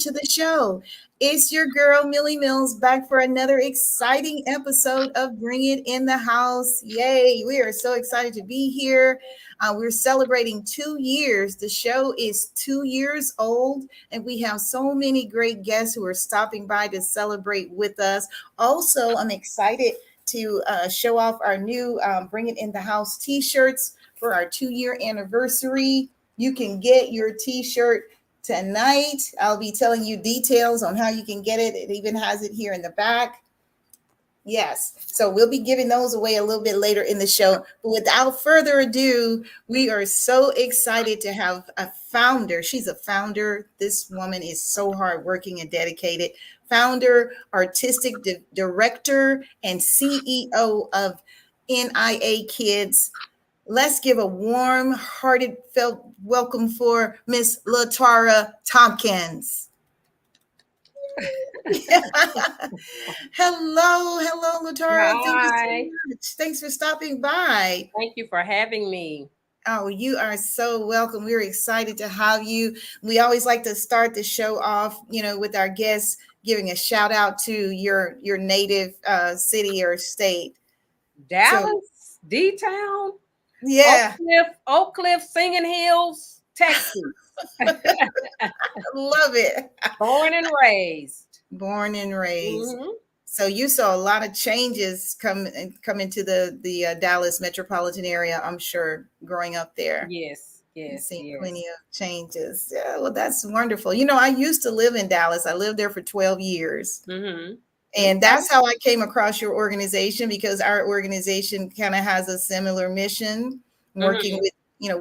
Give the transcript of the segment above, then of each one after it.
to the show. It's your girl, Millie Mills, back for another exciting episode of Bring It in the House. Yay, we are so excited to be here. We're celebrating 2 years. The show is 2 years old, and we have so many great guests who are stopping by to celebrate with us. Also, I'm excited to show off our new Bring It in the House t shirts for our 2 year anniversary. You can get your t-shirt tonight. I'll be telling you details on how you can get it. It even has it here in the back. Yes. So we'll be giving those away a little bit later in the show. But without further ado, we are so excited to have a founder. She's a founder. This woman is so hardworking and dedicated. Founder, artistic director, and CEO of NIA Kids. Let's give a warm-hearted felt welcome for Miss LaTara Tompkins. hello, LaTara. Thank you so Hi. much. Thanks for stopping by. Thank you for having me. Oh, you are so welcome. We're excited to have you. We always like to start the show off, with our guests giving a shout out to your native city or state. So, Dallas, D-Town, yeah, Oak Cliff, Singing Hills, Texas. love it. Born and raised. Born and raised. hmm So you saw a lot of changes come into the Dallas metropolitan area, I'm sure, growing up there. Yes, You've yes, seen plenty yes. of changes. Yeah, well, that's wonderful. I used to live in Dallas. I lived there for 12 years. hmm And Okay. that's how I came across your organization, because our organization kind of has a similar mission, working hmm with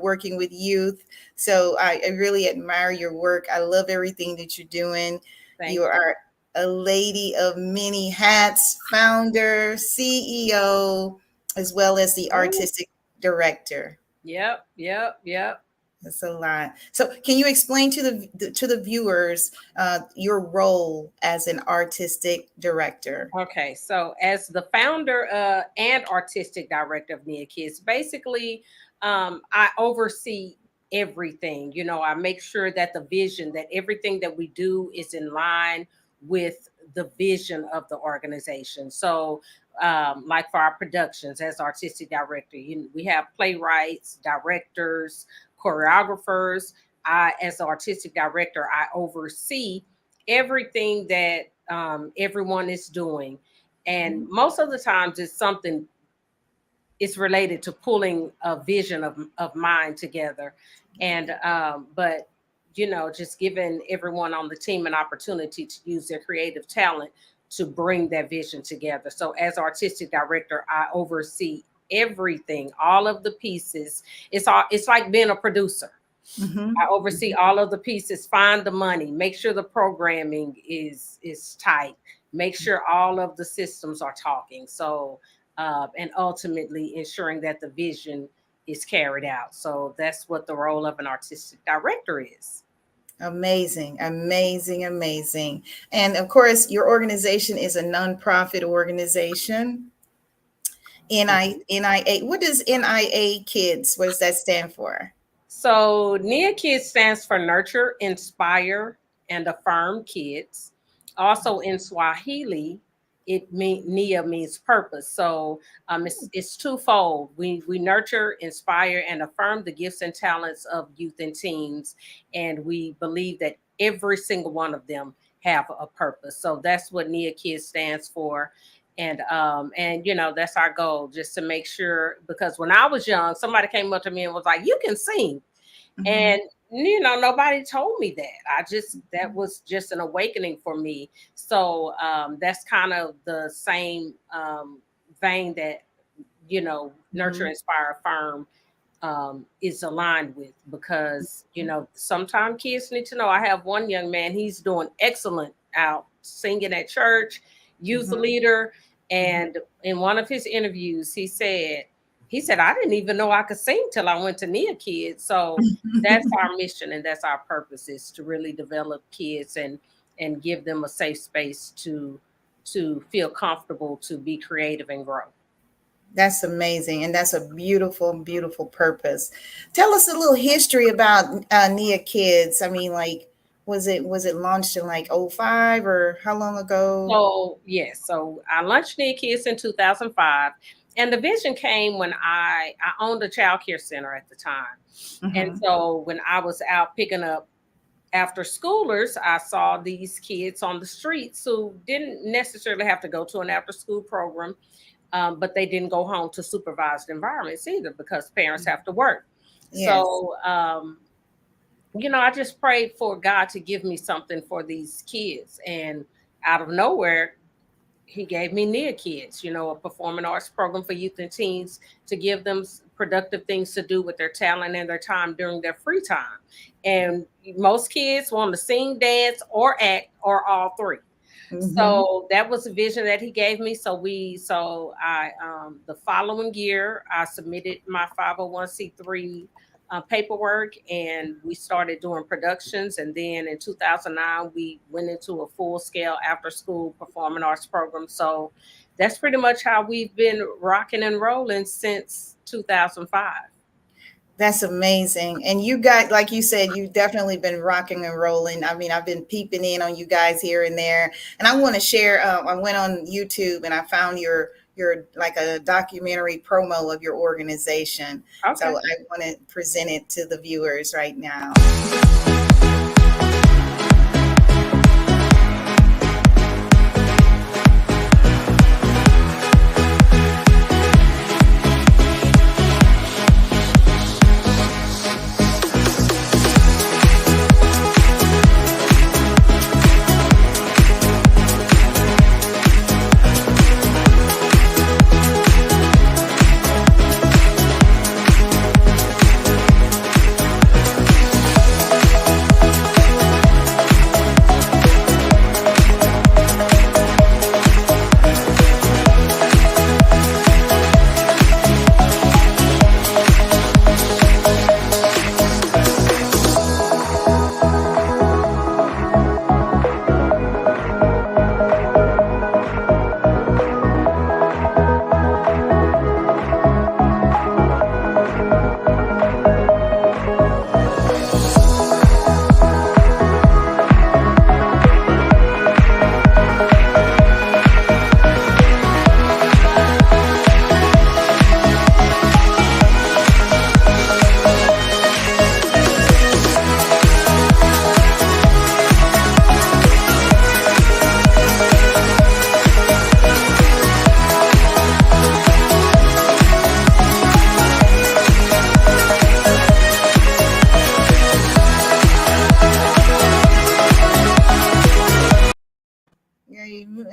working with youth. So I really admire your work. I love everything that you're doing. You Thank you. are a lady of many hats, founder, CEO, as well as the Ooh, artistic director. yep, yep, yep. That's a lot. So, can you explain to the viewers your role as an artistic director? Okay, so as the founder and artistic director of Nia Kids, basically, I oversee everything. I make sure that the vision, that everything that we do is in line with the vision of the organization. So, like for our productions as artistic director, we have playwrights, directors, choreographers. As the artistic director, I oversee everything that everyone is doing. And Mhm. most of the times it's something, it's related to pulling a vision of mine together. And but just giving everyone on the team an opportunity to use their creative talent to bring that vision together. So as artistic director, I oversee everything, all of the pieces. It's like being a producer. I Mhm. oversee all of the pieces, find the money, make sure the programming is tight, make sure all of the systems are talking. So, and ultimately ensuring that the vision is carried out. So that's what the role of an artistic director is. Amazing, amazing, amazing. And of course, your organization is a nonprofit organization. NIA. What does NIA Kids? What does that stand for? So NIA Kids stands for Nurture, Inspire, and Affirm Kids. Also in Swahili, Nia means purpose. So it's twofold. We nurture, inspire, and affirm the gifts and talents of youth and teens, and we believe that every single one of them have a purpose. So that's what NIA Kids stands for. And that's our goal, just to make sure, because when I was young, somebody came up to me and was like, "You can sing." Mhm. And nobody told me that. That was just an awakening for me. So that's kind of the same vein that Nurture, Mhm. Inspire, Affirm is aligned with, because sometimes kids need to know. I have one young man, he's doing excellent out singing at church, youth Mhm. leader. Mhm. And in one of his interviews, he said, I didn't even know I could sing till I went to Nia Kids. So that's our mission and that's our purpose, is to really develop kids and give them a safe space to feel comfortable, to be creative and grow. That's amazing, and that's a beautiful, beautiful purpose. Tell us a little history about Nia Kids. I mean, like, was it launched in like '05 or how long ago? So yes, so I launched Nia Kids in 2005, and the vision came when I owned a child care center at the time, and Mhm. so when I was out picking up after schoolers, I saw these kids on the streets who didn't necessarily have to go to an after school program, but they didn't go home to supervised environments either because parents have to work. Yes. So, I just prayed for God to give me something for these kids. And out of nowhere, he gave me Nia Kids, a performing arts program for youth and teens to give them productive things to do with their talent and their time during their free time. And most kids want to sing, dance, or act, or all three. Mhm. So that was a vision that he gave me. The following year, I submitted my 501c3 paperwork, and we started doing productions. And then in 2009, we went into a full scale after school performing arts program. So that's pretty much how we've been rocking and rolling since 2005. That's amazing. And you guys, like you said, you've definitely been rocking and rolling. I mean, I've been peeping in on you guys here and there. And I want to share, I went on YouTube and I found your like a documentary promo of your organization. So Okay. I want to present it to the viewers right now.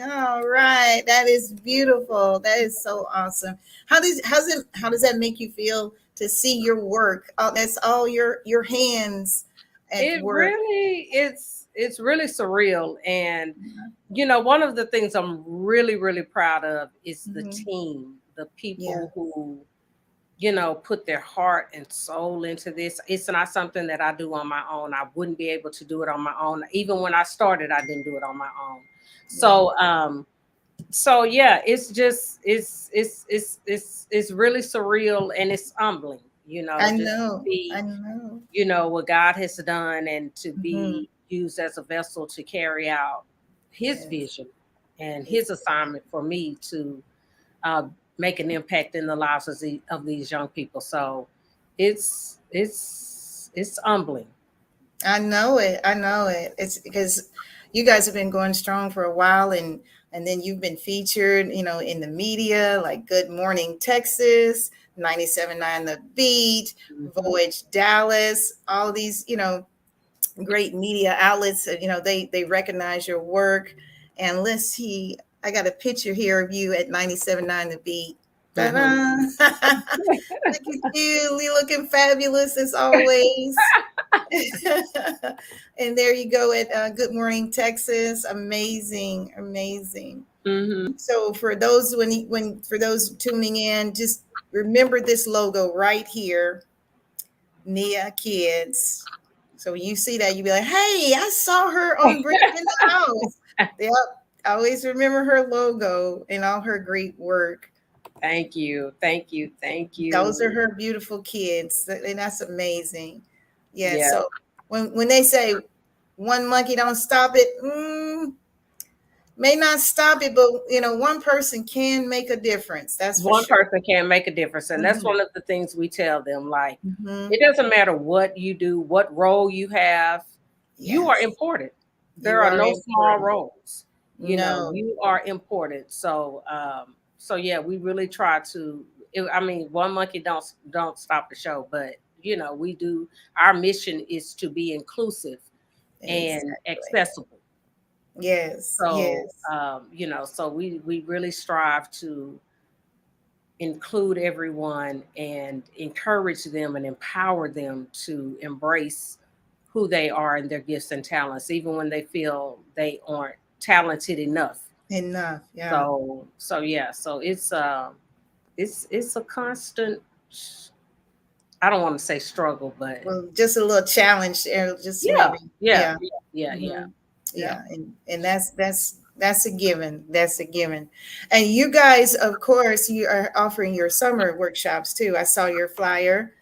All right, that is beautiful. That is so awesome. How does that make you feel to see your work? Oh, that's all your hands at It work. really it's really surreal. And one of the things I'm really, really proud of is the Mhm. team, the Yeah. people who, put their heart and soul into this. It's not something that I do on my own. I wouldn't be able to do it on my own. Even when I started, I didn't do it on my own. Yeah. So yeah, it's just it's really surreal, and it's humbling, I just to know. I see, know. what God has done, and to Mhm. be used as a vessel to carry out his Yes. vision and Yes. his assignment for me to uh, make an impact in the lives of these young people. So it's humbling. I know it. I know it. It's because you guys have been going strong for a while, and then you've been featured, in the media like Good Morning Texas, 97.9 The Beat, Mhm. Voyage Dallas, all these, great media outlets, they recognize your work. And let's see, I got a picture here of you at 97.9 The Beat. Mhm. Ta-da! Look at you, looking fabulous as always. And there you go at Good Morning Texas. Amazing, amazing. Mhm. So for those for those tuning in, just remember this logo right here, Nia Kids. So when you see that, you be like, "Hey, I saw her on Bring It in the House." Yep, always remember her logo and all her great work. Thank you. Thank you. Thank Those are you. her beautiful kids, and that's amazing. Yeah. Yeah. So when they say one monkey don't stop it. May not stop it, but one person can make a difference. That's for One sure. person can make a difference. And that's one of the things we tell them. Like, Mm-hmm. it doesn't matter what you do, what role you have, you are Yes. important. There You are are no small important. roles. No. You are important. So so yeah, we really try to one monkey don't stop the show, but we do, our mission is to be inclusive and Exactly. accessible. Yes. So Yes. so we really strive to include everyone and encourage them and empower them to embrace who they are and their gifts and talents, even when they feel they aren't talented enough. Enough. Yeah. So yeah, so it's a constant, I don't want to say struggle, but Well, just a little challenge there, just yeah, maybe. yeah, Yeah. yeah, yeah, Hmm. yeah. Yeah. And that's a given. That's a given. And you guys, of course, you are offering your summer workshops too. I saw your flyer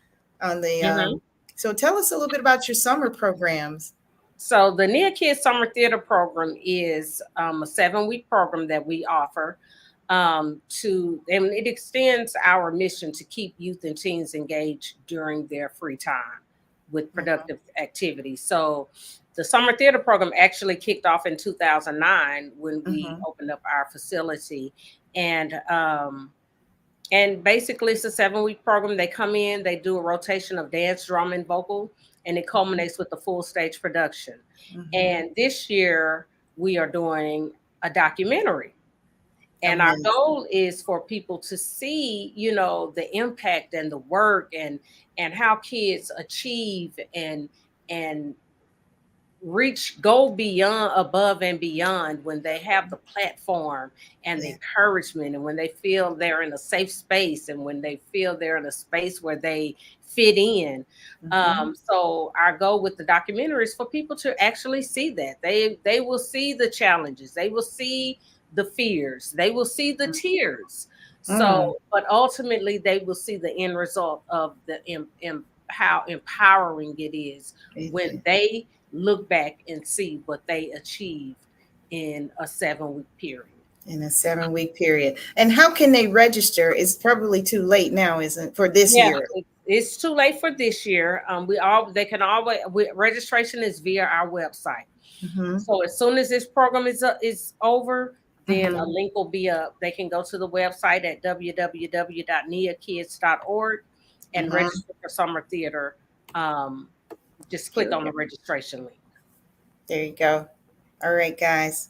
on the Mhm. so tell us a little bit about your summer programs. So the Nia Kids Summer Theater Program is a 7-week program that we offer and it extends our mission to keep youth and teens engaged during their free time with Mhm. productive activities. So the Summer Theater Program actually kicked off in 2009 when we Mhm. opened up our facility, and basically, it's a 7-week program. They come in, they do a rotation of dance, drum, and vocal, and it culminates with the full stage production. Mhm. And this year, we are doing a documentary. And our Amazing. goal is for people to see, the impact and the work and how kids achieve and go beyond, above and beyond, when they have the platform and the Yeah. encouragement, and when they feel they're in a safe space, and when they feel they're in a space where they fit in. Mhm. So our goal with the documentary is for people to actually see that they will see the challenges, they will see the fears, they will see the tears. Mm. So but ultimately they will see the end result of how empowering it is when It- they look back and see what they achieved in a 7-week period. in a 7-week period. And how can they register? It's probably too late now, isn't it, for this Yeah, year? it's too late for this year. They can always, registration is via our website. Mm-hmm. So as soon as this program is over, then a Mm-hmm. link will be up. They can go to the website at www.niakids.org and Mm-hmm. register for summer theater. Um, just Here click we on go. the registration link. There you go. All right, guys.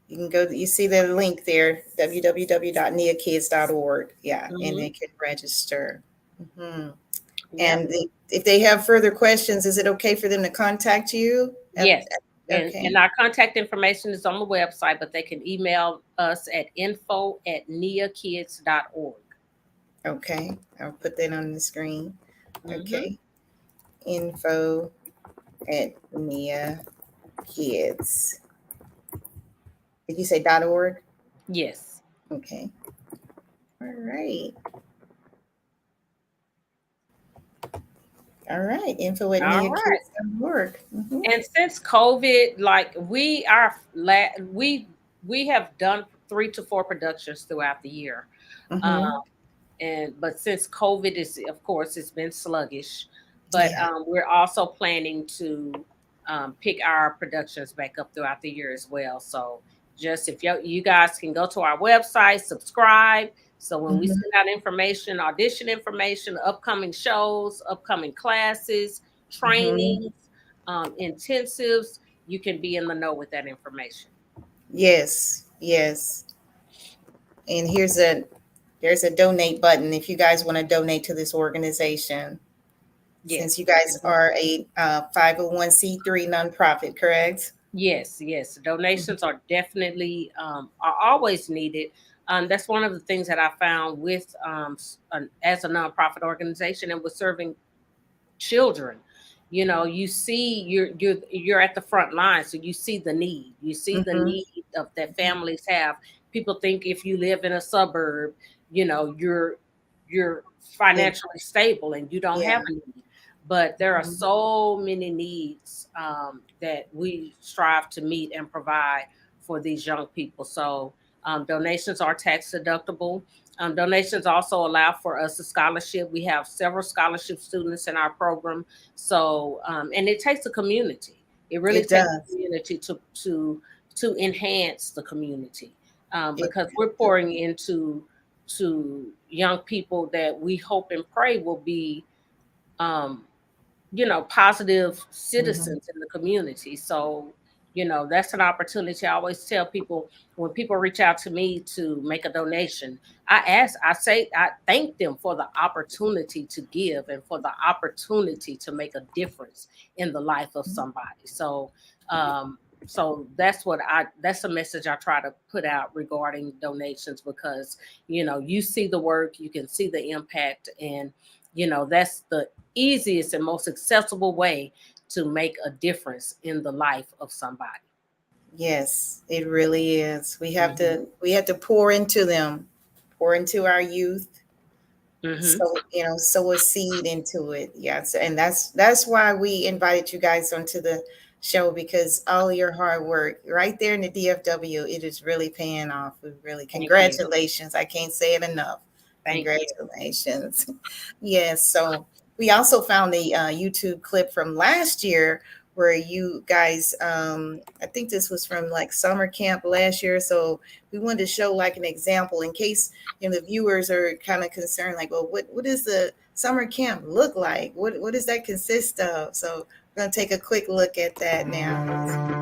You can go, you see the link there, www.niakids.org. Yeah, and they Hmm. can register. Hmm. Yeah. And if they have further questions, is it okay for them to contact you? Yes. And Okay. our contact information is on the website, but they can email us at info@niakids.org. Okay. I'll put that on the screen. Mm-hmm. Okay. Info at Nia Kids. Did you say .org? Yes. Okay. All right. All right. Info at All right. NiaKids.org. Mm-hmm. And since COVID, like we have done 3 to 4 productions throughout the year. Um, Mm-hmm. but since COVID is, of course, it's been sluggish, but Yeah. we're also planning to pick our productions back up throughout the year as well. So just if you guys can go to our website, subscribe. So when we Mm-hmm. send out information, audition information, upcoming shows, upcoming classes, Mm-hmm. trainings, intensives, you can be in the know with that information. Yes. Yes. And there's a donate button if you guys want to donate to this organization. Since Yes. you guys are a 501c3 nonprofit, correct? Yes, yes. Mhm. Donations are definitely are always needed. That's one of the things that I found with as a nonprofit organization and with serving children. You see you're at the front line, so you see the need. You see the Mhm. need of that families have. People think if you live in a suburb, you're It- financially stable and you don't Yeah. have a need. but there are Mhm. so many needs that we strive to meet and provide for these young people. So donations are tax deductible. Donations also allow for us a scholarship. We have several scholarship students in our program. So and it takes a community. It really It takes a does. community to enhance the community, It because we're pouring into to young people that we hope and pray will be um, positive Mhm. citizens in the community. So, that's an opportunity. I always tell people when people reach out to me to make a donation, I thank them for the opportunity to give and for the opportunity to make a difference in the life of somebody. So that's a message I try to put out regarding donations, because you see the work, you can see the impact, and that's the easiest and most accessible way to make a difference in the life of somebody. Yes, it really is. Hmm. We have to pour into them, pour into our youth. Hmm. So, sow a seed into it. Yes. And that's why we invited you guys onto the show, because all your hard work right there in the DFW, it is really paying off. We really Thank you. congratulations. I can't say it enough. Thank you. Congratulations. Yes. So we also found the YouTube clip from last year where you guys, I think this was from like summer camp last year. So we wanted to show like an example in case the viewers are kind of concerned, like, well, what does the summer camp look like? What does that consist of? So we're gonna take a quick look at that now.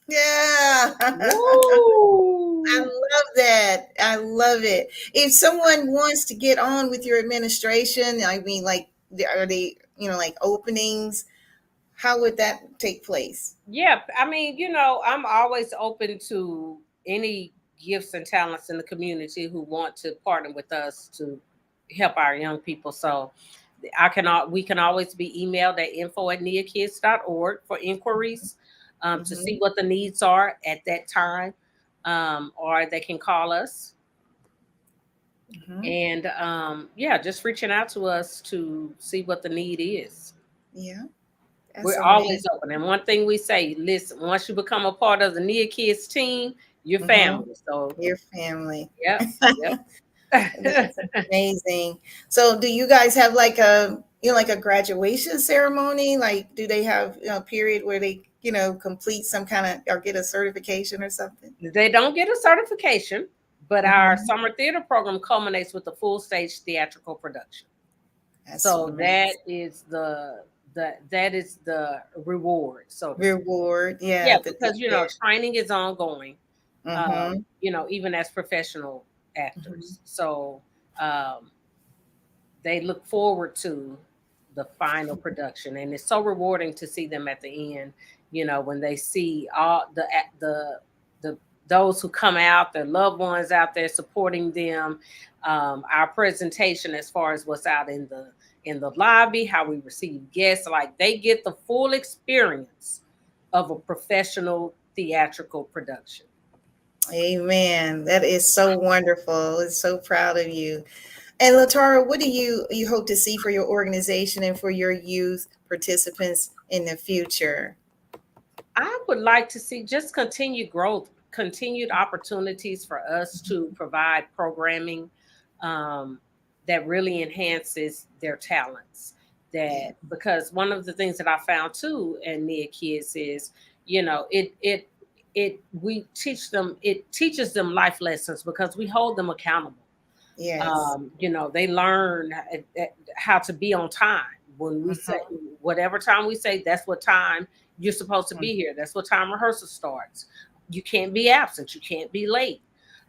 Yeah. I Woo! love that. I love it. If someone wants to get on with your administration, I mean, like, are they, like openings? How would that take place? Yeah, I mean, I'm always open to any gifts and talents in the community who want to partner with us to help our young people. So we can always be emailed at info@neakids.org for inquiries, to see Hmm. what the needs are at that time, or they can call us. Hmm. And yeah, just reaching out to us to see what the need is. Yeah, that's We're always amazing. open. And one thing we say, listen, once you become a part of the Nia Kids team, you're Hmm. family. So, Your family. yep, yep. That's amazing. So do you guys have like a like a graduation ceremony? Like do they have a period where they, complete some kind of or get a certification or something? They don't get a certification, but our Hmm. summer theater program culminates with a full stage theatrical production. That's So amazing. that is the reward, so to speak. Reward. Yeah, Yeah, the because training is ongoing. mm-hmm. Even as professional Hmm. actors. So um, they look forward to the final production, and it's so rewarding to see them at the end. When they see all the those who come out, their loved ones out there supporting them. Our presentation, as far as what's out in the lobby, how we receive guests. Like they get the full experience of a professional theatrical production. Amen. That is so wonderful. I'm so proud of you. And Latara, what do you hope to see for your organization and for your youth participants in the future? I would like to see just continued growth, continued opportunities for us to provide programming that really enhances their talents. Yeah. That because one of the things that I found too in Nia Kids is, you know, it teaches them life lessons because we hold them accountable. Yes. You know, they learn how to be on time. When we say Mhm. whatever time we say, that's what time you're supposed to Mhm. be here. That's what time rehearsal starts. You can't be absent. You can't be late.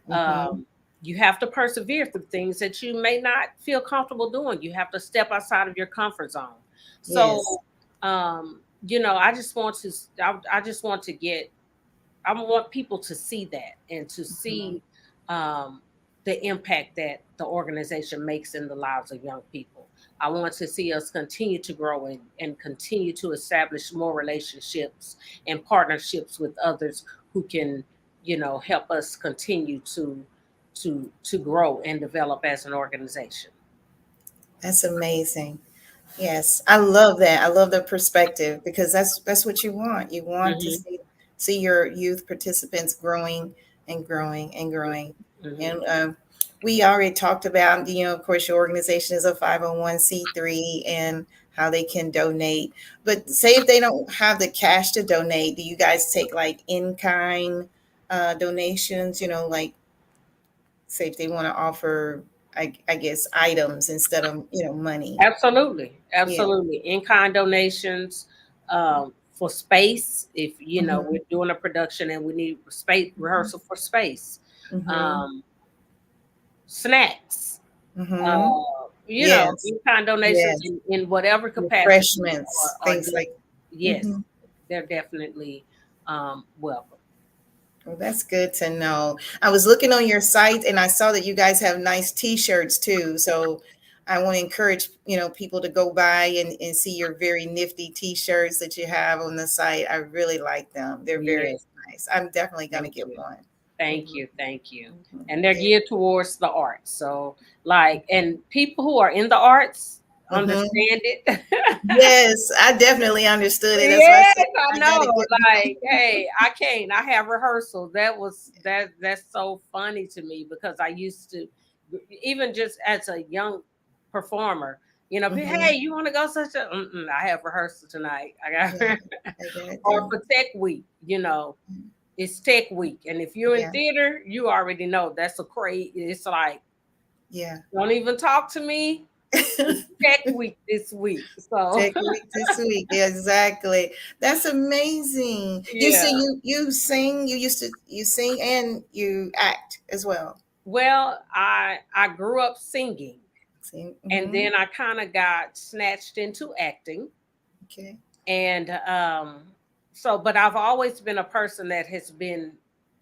Mhm. Um, you have to persevere through things that you may not feel comfortable doing. You have to step outside of your comfort zone. Yes. So, you know, I just want to get, I want people to see that and to Mhm. see um, the impact that the organization makes in the lives of young people. I want to see us continue to grow and continue to establish more relationships and partnerships with others who can, you know, help us continue to grow and develop as an organization. That's amazing. Yes, I love that. I love the perspective because that's what you want. You want to Hmm. see your youth participants growing and growing and growing. Hmm. And we already talked about, of course, your organization is a 501(c)(3) and how they can donate. But say if they don't have the cash to donate, do you guys take like in kind donations? Like say if they want to offer, I guess, items instead of money. Absolutely, Yeah. absolutely. In-kind donations for space. If you know Hmm. we're doing a production and we need space rehearsal for space, Hmm. um, snacks. Hmm. You know, Yes. in-kind donations Yes. in whatever capacity Refreshments, are things like. yes, Hmm. they're definitely welcome. Well, that's good to know. I was looking on your site and I saw that you guys have nice t-shirts too. So I want to encourage, people to go by and see your very nifty t-shirts that you have on the site. I really like them. They're very Yes, nice. I'm definitely going to thank get you. one. Thank Mhm. you, thank you. Mhm. And they're Yeah. geared towards the arts. So, like, and people who are in the arts Mhm. understand it. Yes, I definitely understood it. That's why I Yes, said I I got to know. get Like, one. hey, I can't. I have rehearsal. That's so funny to me because I used to, even just as a young performer, you know, be, hey, Mhm. you want to go such a? Mm-mm, I have rehearsal tonight. I Yeah, got I got or to. for tech week, you know, it's tech week, and if you're in Yeah, theater, you already know that's a crazy. It's like yeah. don't even talk to me. It's tech week this week, so Take a week this week. Yeah, exactly. That's amazing. You yeah. see, you sing. You sing and you act as well. Well, I grew up singing, See. and Hmm. then I kind of got snatched into acting, Okay. and so but I've always been a person that has been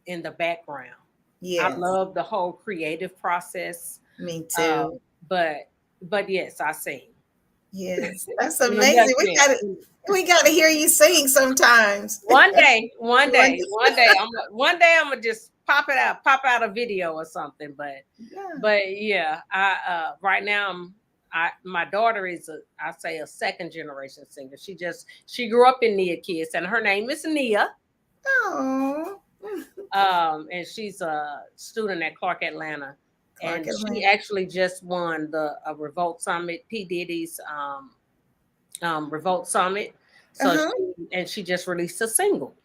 in the background. I Yes, love the whole creative process, me um, too. but yes, I sing Yes, that's in a amazing. We got to nutshell. we got to hear you sing sometimes. One One day, one day I'm gonna just pop out a video or something. Yeah. But yeah, I right now my daughter is I say a second generation singer. She grew up in Nia Kids, and her name is Nia. Oh, And she's a student at Clark Atlanta, Clark and she Atlanta. actually just won the Revolt Summit, P Diddy's Revolt Summit. So Uh-huh. she just released a single.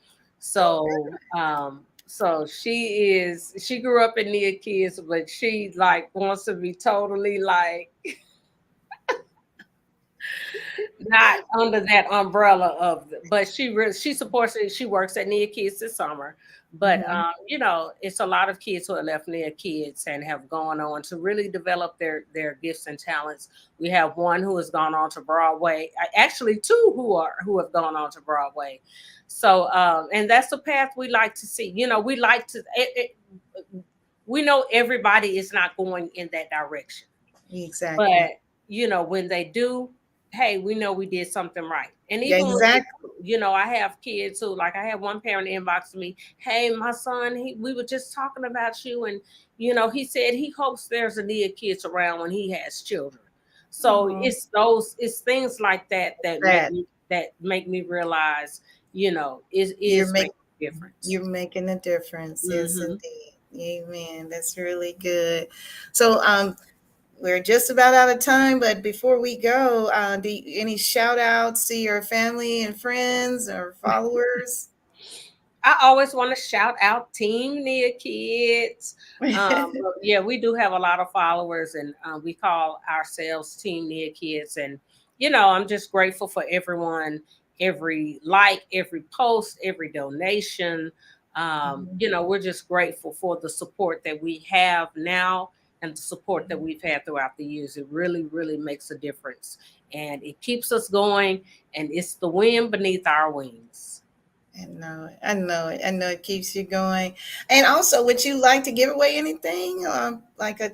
Oh, So she grew up in Nia Kids, but she like wants to be totally like not under that umbrella of but she supports it. She works at Nia Kids this summer. good. But you know, it's a lot of kids who have left Nia Kids and have gone on to really develop their gifts and talents. We have one who has gone on to Broadway, actually two who have gone on to Broadway. So and that's the path we like to see. You know, we like to we know everybody is not going in that direction, but Exactly. when they do, hey, we know we did something right. And Yeah, even when they, exactly. I have kids who, like, I have one parent inbox me, hey, my son, we were just talking about you, and he said he hopes there's a Nia Kids around when he has children. So Oh, it's things like that that that make me realize, it you're is making making a difference. you're making a difference. Yes, Hmm. indeed. Amen. That's really good. So we're just about out of time, but before we go, any shout outs to your family and friends or followers? I always want to shout out Team Nia Kids. But yeah, we do have a lot of followers, and we call ourselves Team Nia Kids. And I'm just grateful for everyone, every like, every post, every donation. We're just grateful for the support that we have now and the support that we've had throughout the years. It really, really makes a difference, and it keeps us going. And it's the wind beneath our wings. I know it. I know it. I know it keeps you going. And also, would you like to give away anything, like a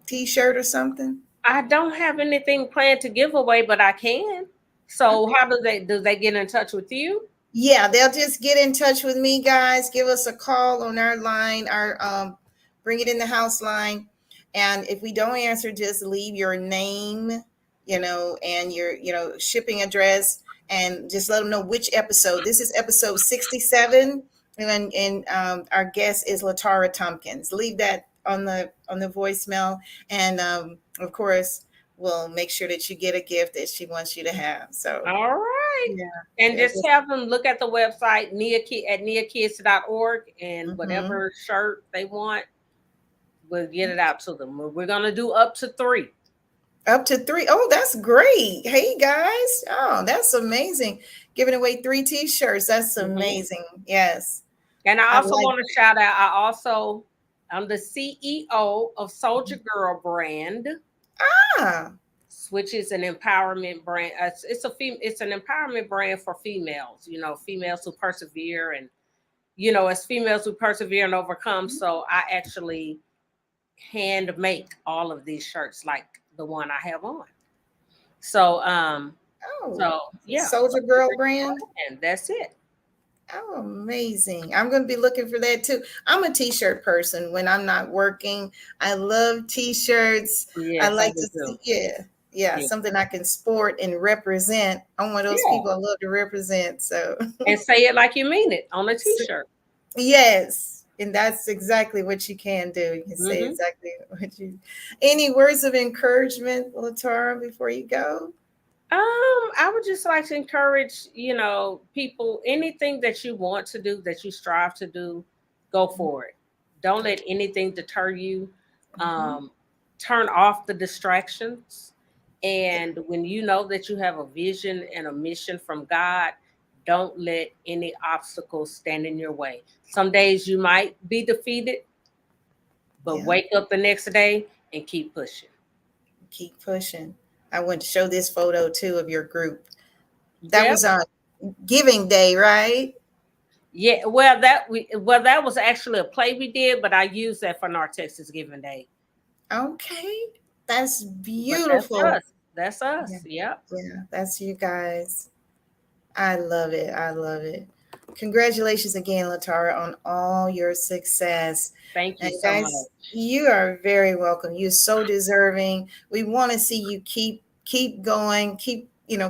T-shirt or something? I don't have anything planned to give away, but I can. So how do they get in touch with you? Yeah, they'll just get in touch with me, guys. Give us a call on our line, our bring it in the house line. And if we don't answer, just leave your name, and your, shipping address, and just let them know which episode. This is episode 67, and our guest is Latara Tompkins. Leave that on the voicemail, and of course, we'll make sure that you get a gift that she wants you to have. So All right. yeah, And yeah. just have them look at the website at neakids.org, and Mhm. whatever shirt they want, we'll get it out to them. We're going to do up to 3. Up to three. Oh, that's great. Hey guys. Oh, that's amazing. Giving away 3 T-shirts. That's Hmm. amazing. Yes. And I I also like want to shout out, I'm the CEO of Soldier Girl brand, ah. which is an empowerment brand. It's an empowerment brand for females. Females who persevere, and as females who persevere and overcome. So I actually hand make all of these shirts, like the one I have on. So Oh, so yeah, Soldier Girl brand. and that's it. Oh, amazing. I'm going to be looking for that too. I'm a T-shirt person when I'm not working. I love T-shirts. I Yes, I like do to too. see, yeah, yeah, Yeah, something I can sport and represent. I'm one of those yeah, people I love to represent. So and say it like you mean it on a t-shirt. yes, and that's exactly what you can do. You can say Hmm. exactly what you. Any words of encouragement, Latara, before you go? I would just like to encourage, people, anything that you want to do, that you strive to do, go for it. Don't let anything deter you. Mhm. Um, Turn off the distractions. And when you know that you have a vision and a mission from God, don't let any obstacles stand in your way. Some days you might be defeated, but Yeah, wake up the next day and keep pushing. keep pushing. I want to show this photo too of your group. That Yep. was on Giving Day, right? Yeah, that was actually a play we did, but I used that for North Texas Giving Day. Okay, that's But that's beautiful. us. That's Yeah, us. Yep. yeah, that's you guys. I love it. I love it. Congratulations again, Latara, on all your success. Thank And you so much. guys, you are very welcome. You're so deserving. We want to see you keep going, keep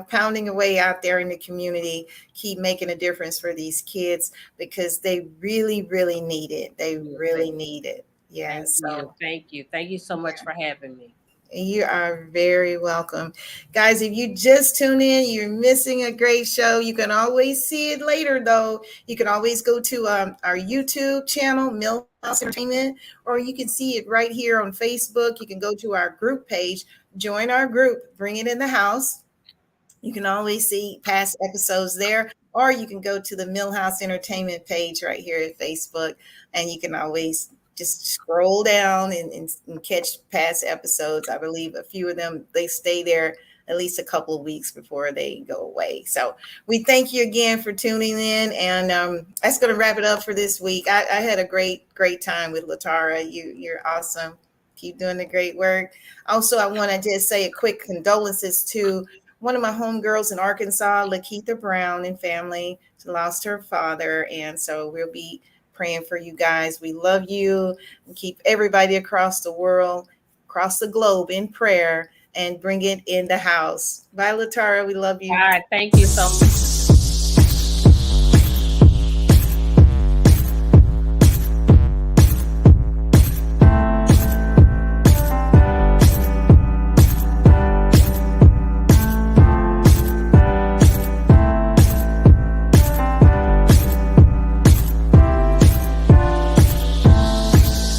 pounding away out there in the community, keep making a difference for these kids because they really, really need it. They Yes, really thank need it. Yeah. thank you. So Thank you. Thank you so much for having me. you are very welcome. Guys, if you just tune in, you're missing a great show. You can always see it later, though. You can always go to our YouTube channel, Millhouse Entertainment, or you can see it right here on Facebook. You can go to our group page, join our group, Bring It in the House. You can always see past episodes there, or you can go to the Millhouse Entertainment page right here at Facebook, and you can always just scroll down and catch past episodes. I believe a few of them, they stay there at least a couple of weeks before they go away. So we thank you again for tuning in, and that's going to wrap it up for this week. I had a great time with Latara. You're awesome. Keep doing the great work. Also, I want to just say a quick condolences to one of my homegirls in Arkansas, Lakeitha Brown and family. She lost her father. And so we'll be praying for you guys. We love you and keep everybody across the world, across the globe in prayer and bring it in the house. Bye, Latara. We love you. All right. Thank you so much.